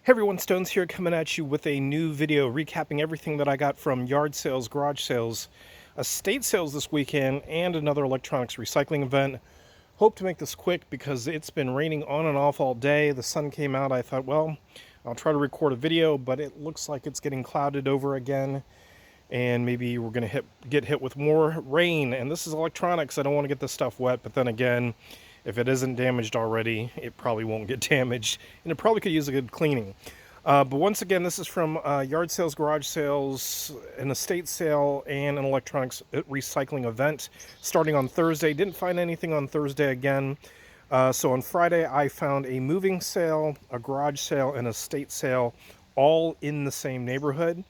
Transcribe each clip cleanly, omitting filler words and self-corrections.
Hey everyone, Stones here coming at you with a new video recapping everything that I got from yard sales, garage sales, estate sales this weekend, and another electronics recycling event. Hope to make this quick because it's been raining on and off all day. The sun came out. I thought, well, I'll try to record a video, but it looks like it's getting clouded over again. And maybe we're going to get hit with more rain. And this is electronics. I don't want to get this stuff wet, but then again, if it isn't damaged already, it probably won't get damaged, and it probably could use a good cleaning. But once again, this is from yard sales, garage sales, an estate sale, and an electronics recycling event starting on Thursday. Didn't find anything on Thursday again. So on Friday, I found a moving sale, a garage sale, and a estate sale, all in the same neighborhood.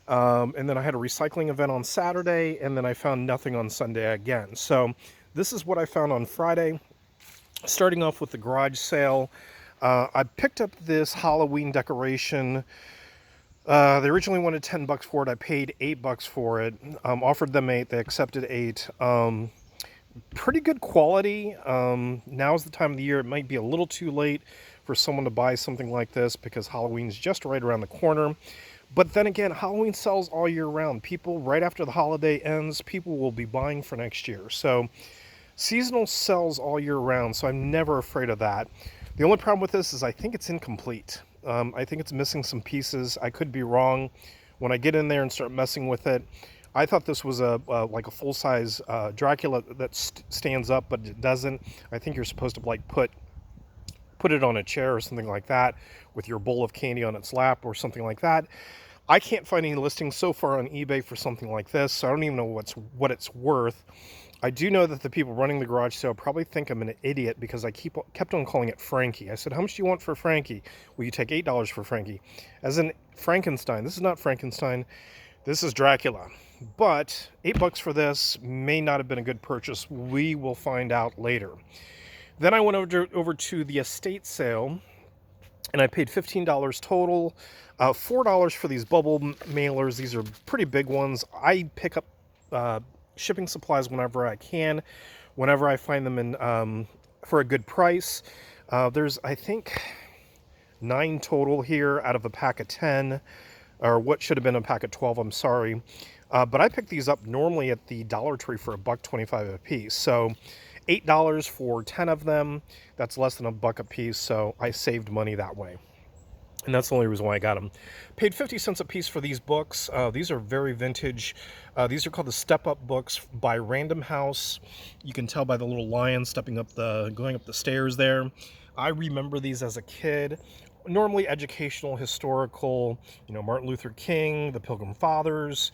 And then I had a recycling event on Saturday, and then I found nothing on Sunday again. So this is what I found on Friday. Starting off with the garage sale, I picked up this Halloween decoration. They originally wanted $10 for it. I paid $8 for it. Offered them 8. They accepted 8. Pretty good quality. Now's the time of the year. It might be a little too late for someone to buy something like this because Halloween's just right around the corner. But then again, Halloween sells all year round. People, right after the holiday ends, people will be buying for next year. So seasonal sells all year round, so I'm never afraid of that. The only problem with this is I think it's incomplete. I think it's missing some pieces. I could be wrong. When I get in there and start messing with it, I thought this was like a full-size Dracula that stands up, but it doesn't. I think you're supposed to like put it on a chair or something like that with your bowl of candy on its lap or something like that. I can't find any listings so far on eBay for something like this, so I don't even know what it's worth. I do know that the people running the garage sale probably think I'm an idiot because I kept on calling it Frankie. I said, how much do you want for Frankie? Will you take $8 for Frankie? As in Frankenstein. This is not Frankenstein. This is Dracula. But $8 for this may not have been a good purchase. We will find out later. Then I went over to the estate sale, and I paid $15 total. $4 for these bubble mailers. These are pretty big ones. I pick up shipping supplies whenever I can, whenever I find them in for a good price. There's, I think, 9 total here out of a pack of 10, or what should have been a pack of 12, I'm sorry. But I picked these up normally at the Dollar Tree for $1.25 a piece. So $8 for 10 of them, that's less than $1 a piece, so I saved money that way. And that's the only reason why I got them. Paid 50 cents a piece for these books. These are very vintage. These are called the Step Up books by Random House. You can tell by the little lion going up the stairs there. I remember these as a kid. Normally educational, historical, Martin Luther King, the Pilgrim Fathers,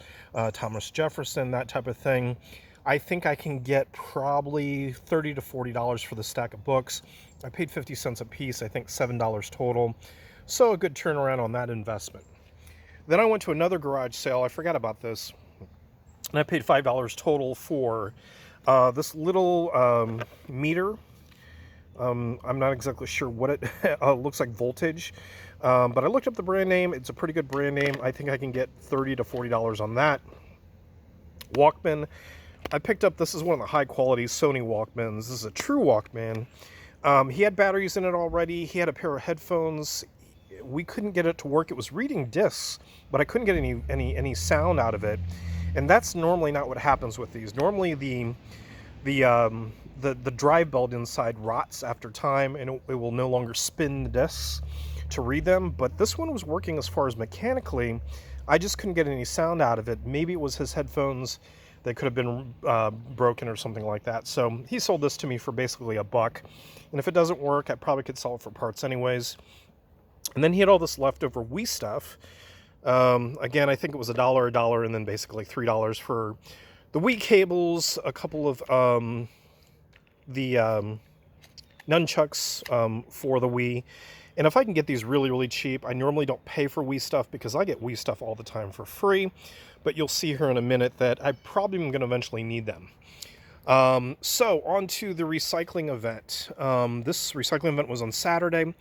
Thomas Jefferson, that type of thing. I think I can get probably $30 to $40 for the stack of books. I paid 50 cents a piece, I think $7 total. So a good turnaround on that investment. Then I went to another garage sale. I forgot about this. And I paid $5 total for this little meter. I'm not exactly sure what it looks like, voltage. But I looked up the brand name. It's a pretty good brand name. I think I can get $30 to $40 on that. Walkman. I picked up, this is one of the high quality Sony Walkmans. This is a true Walkman. He had batteries in it already. He had a pair of headphones. We couldn't get it to work. It was reading discs, but I couldn't get any sound out of it. And that's normally not what happens with these. Normally the drive belt inside rots after time, and it will no longer spin the discs to read them. But this one was working as far as mechanically. I just couldn't get any sound out of it. Maybe it was his headphones. They could have been broken or something like that. So he sold this to me for basically $1. And if it doesn't work, I probably could sell it for parts anyways. And then he had all this leftover Wii stuff. Again, I think it was $1, and then basically $3 for the Wii cables, a couple of the nunchucks for the Wii. And if I can get these really, really cheap, I normally don't pay for Wii stuff because I get Wii stuff all the time for free. But you'll see here in a minute that I probably am going to eventually need them. So on to the recycling event. This recycling event was on Saturday.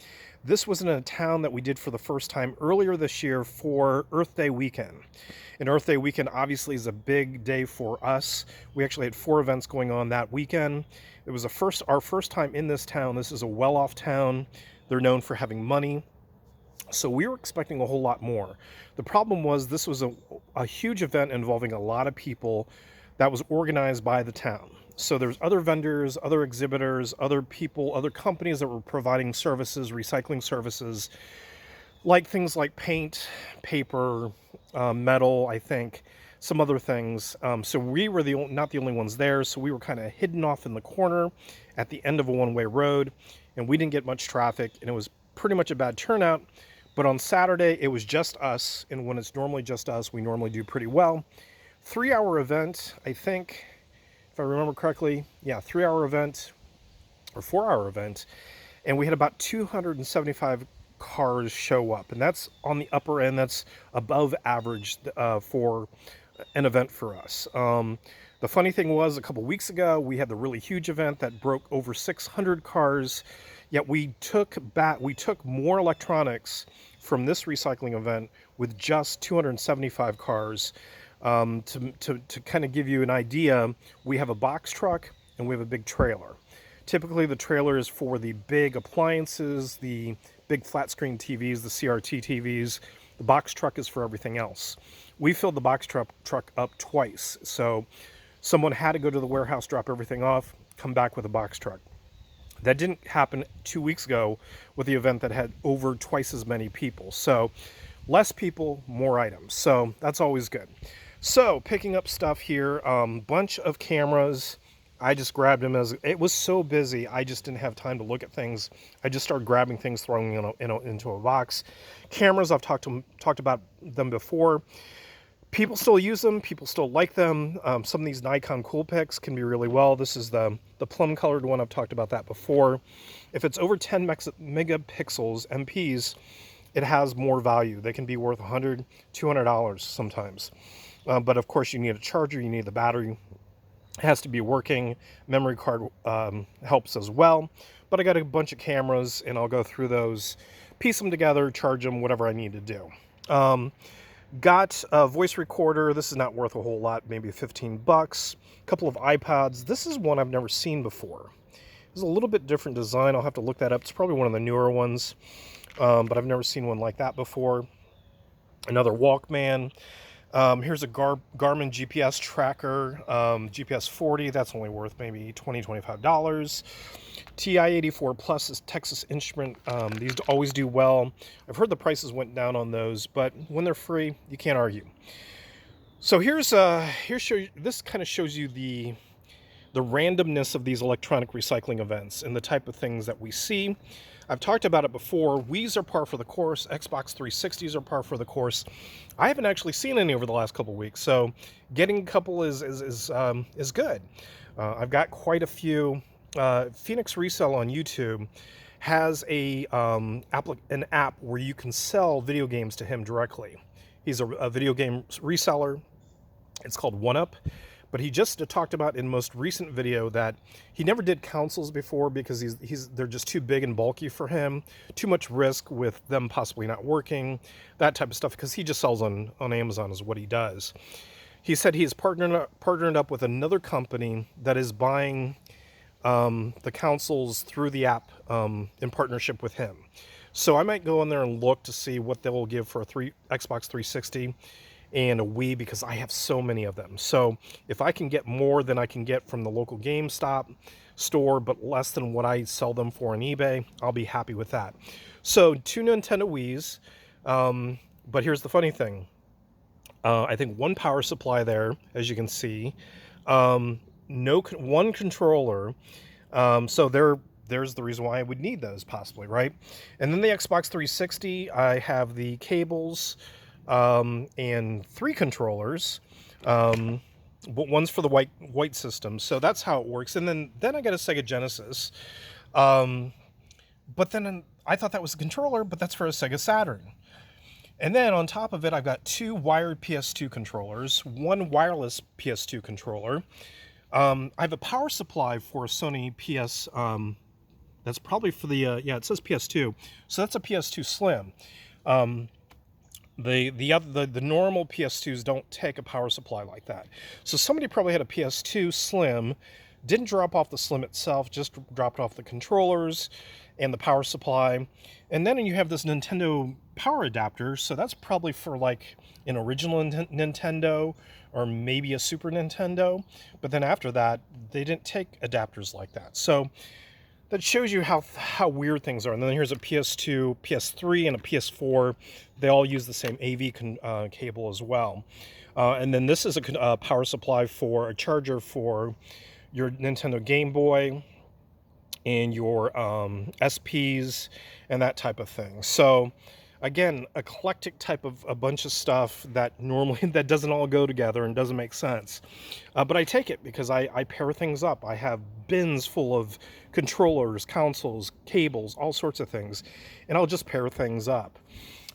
This was in a town that we did for the first time earlier this year for Earth Day weekend. And Earth Day weekend obviously is a big day for us. We actually had 4 events going on that weekend. It was our first time in this town. This is a well-off town. They're known for having money. So we were expecting a whole lot more. The problem was this was a huge event involving a lot of people that was organized by the town. So there's other vendors, other exhibitors, other people, other companies that were providing services, recycling services, like things like paint, paper, metal, I think, some other things. So we were not the only ones there. So we were kind of hidden off in the corner at the end of a one-way road, and we didn't get much traffic, and it was pretty much a bad turnout. But on Saturday, it was just us, and when it's normally just us, we normally do pretty well. 3-hour event, I think, if I remember correctly. Yeah, 3-hour event or 4-hour event, and we had about 275 cars show up, and that's on the upper end. That's above average for an event for us. The funny thing was, a couple weeks ago, we had the really huge event that broke over 600 cars. Yet we took more electronics from this recycling event with just 275 cars. To kind of give you an idea, we have a box truck and we have a big trailer. Typically, the trailer is for the big appliances, the big flat screen TVs, the CRT TVs. The box truck is for everything else. We filled the box truck up twice. So someone had to go to the warehouse, drop everything off, come back with a box truck. That didn't happen 2 weeks ago with the event that had over twice as many people. So less people, more items. So that's always good. So picking up stuff here, bunch of cameras. I just grabbed them as it was so busy. I just didn't have time to look at things. I just started grabbing things, throwing them into a box. Cameras, I've talked about them before. People still use them. People still like them. Some of these Nikon Coolpix can be really well. This is the plum colored one. I've talked about that before. If it's over 10 megapixels, MPs, it has more value. They can be worth $100, $200 sometimes. But of course, you need a charger. You need the battery. It has to be working. Memory card helps as well. But I got a bunch of cameras, and I'll go through those, piece them together, charge them, whatever I need to do. Got a voice recorder. This is not worth a whole lot, maybe 15 bucks. A couple of iPods. This is one I've never seen before. It's a little bit different design. I'll have to look that up. It's probably one of the newer ones, but I've never seen one like that before. Another Walkman. Here's a Garmin GPS tracker, GPS 40. That's only worth maybe $20, $25. TI-84 Plus is Texas Instrument. These always do well. I've heard the prices went down on those, but when they're free, you can't argue. So this kind of shows you the randomness of these electronic recycling events and the type of things that we see. I've talked about it before. Wii's are par for the course. Xbox 360s are par for the course. I haven't actually seen any over the last couple weeks, so getting a couple is good. I've got quite a few. Phoenix Resell on YouTube has an app where you can sell video games to him directly. He's a video game reseller. It's called OneUp. But he just talked about in most recent video that he never did consoles before because they're just too big and bulky for him. Too much risk with them possibly not working, that type of stuff, because he just sells on Amazon is what he does. He said he's partnered up with another company that is buying the consoles through the app in partnership with him. So I might go in there and look to see what they will give for a Xbox 360 and a Wii, because I have so many of them. So if I can get more than I can get from the local GameStop store, but less than what I sell them for on eBay, I'll be happy with that. So 2 Nintendo Wiis, but here's the funny thing. I think 1 power supply there, as you can see. One controller. So there's the reason why I would need those possibly, right? And then the Xbox 360, I have the cables, and 3 controllers, but one's for the white system. So that's how it works. And then I got a Sega Genesis, but then I thought that was the controller, but that's for a Sega Saturn. And then on top of it, I've got 2 wired PS2 controllers, 1 wireless PS2 controller. I have a power supply for a Sony PS. That's probably for the it says PS2, so that's a PS2 Slim. The normal PS2s don't take a power supply like that. So somebody probably had a PS2 Slim, didn't drop off the Slim itself, just dropped off the controllers, and the power supply. And then you have this Nintendo power adapter, so that's probably for like an original Nintendo or maybe a Super Nintendo. But then after that, they didn't take adapters like that. So that shows you how weird things are. And then here's a PS2, PS3, and a PS4. They all use the same AV cable as well. And then this is a power supply for a charger for your Nintendo Game Boy and your SPs and that type of thing. So again, eclectic type of a bunch of stuff that normally that doesn't all go together and doesn't make sense. But I take it because I pair things up. I have bins full of controllers, consoles, cables, all sorts of things, and I'll just pair things up.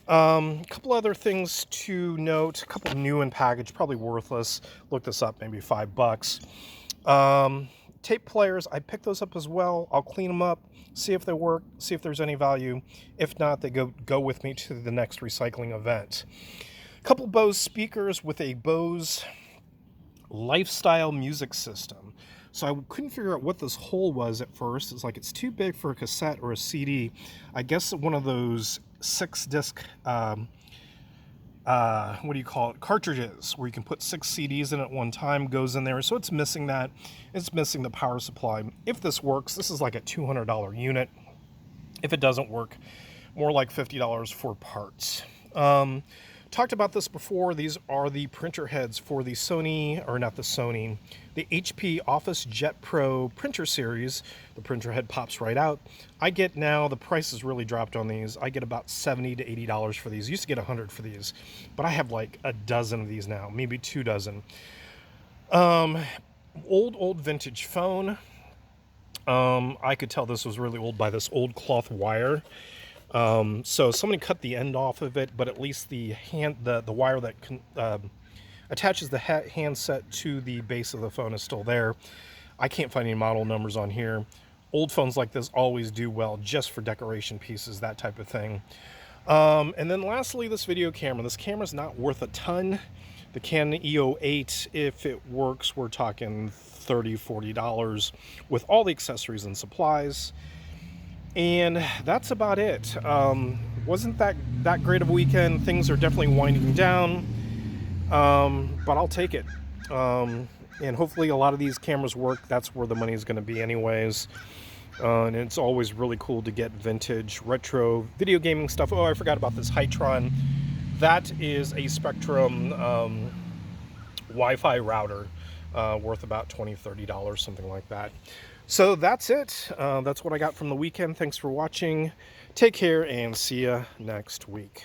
A couple other things to note, a couple new in package, probably worthless. Look this up, maybe $5. Tape players, I picked those up as well. I'll clean them up, see if they work, see if there's any value. If not, they go with me to the next recycling event. A couple Bose speakers with a Bose lifestyle music system. So I couldn't figure out what this hole was at first. It's like it's too big for a cassette or a CD. I guess one of those 6-disc what do you call it, cartridges, where you can put 6 CDs in at one time, goes in there. So it's missing that. It's missing the power supply. If this works, this is like a $200 unit. If it doesn't work, more like $50 for parts. Talked about this before. These are the printer heads for the Sony, or not the Sony, the HP Office Jet Pro printer series. The printer head pops right out. I get now, the price has really dropped on these. I get about $70 to $80 for these. Used to get $100 for these, but I have like a dozen of these now, maybe 2 dozen. Old vintage phone. I could tell this was really old by this old cloth wire. So somebody cut the end off of it, but at least the wire that attaches the handset to the base of the phone is still there. I can't find any model numbers on here. Old phones like this always do well just for decoration pieces, that type of thing. And then lastly, this video camera. This camera's not worth a ton. The Canon EO8, if it works, we're talking $30, $40 with all the accessories and supplies. And that's about it. Wasn't that great of a weekend. Things are definitely winding down, but I'll take it. And hopefully a lot of these cameras work. That's where the money is going to be anyways. And it's always really cool to get vintage, retro video gaming stuff. Oh, I forgot about this Hitron. That is a Spectrum Wi-Fi router, worth about $20, $30, something like that. So that's it. That's what I got from the weekend. Thanks for watching. Take care and see ya next week.